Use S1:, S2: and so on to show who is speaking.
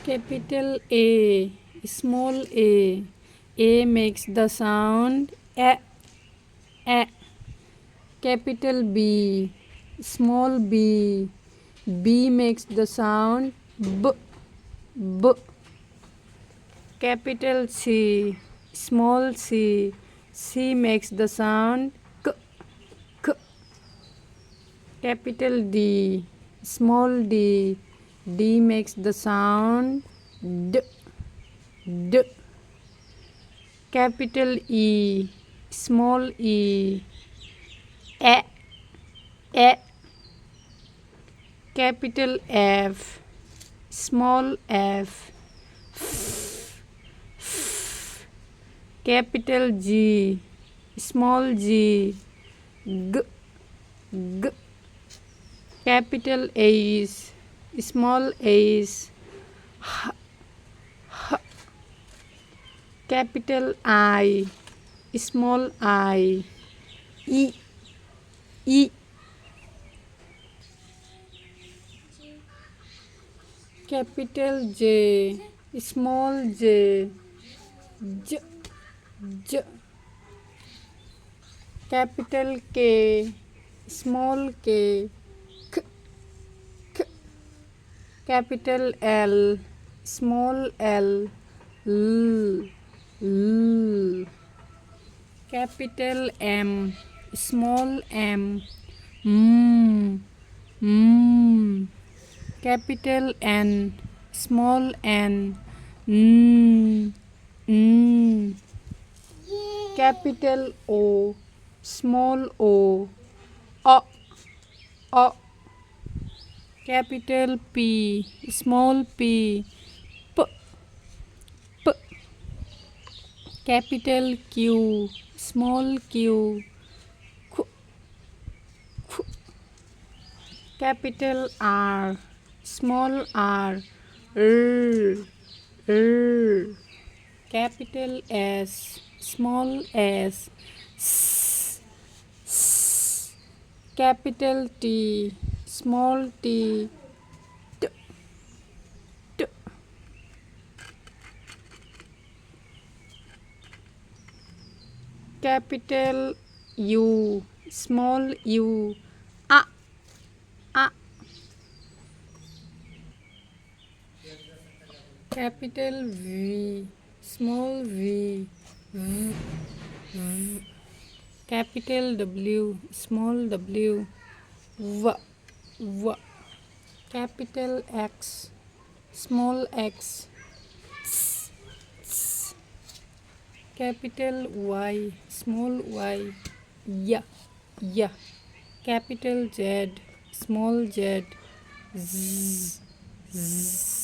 S1: Capital A, small a. A makes the sound a, a. Capital B, small b. B makes the sound b, b. Capital C, small c. C makes the sound k, k. Capital D, small d. D makes the sound d, d. Capital E, small e. A, a. Capital F, small f. Capital G, small g. G, g. Capital H, small h. Capital I, small I. E, e. Capital J, small j. J, j. Capital K, small k. K, k. Capital L, small l. L, l. Capital M, small m. M. Capital N, small n. N, n. Capital O, small o. O. Capital P, small p. P, p. Capital Q, small q. Q, q. Capital R, small r. R, r. Capital S, small s. S, s. Capital T, small t. T, t. Capital U, small u. A, a. Capital V, small v. V, v. Capital W, small w. V, v. Capital X, small x. S, s. Capital Y, small y. Y, y. Capital Z, small z. Z, z.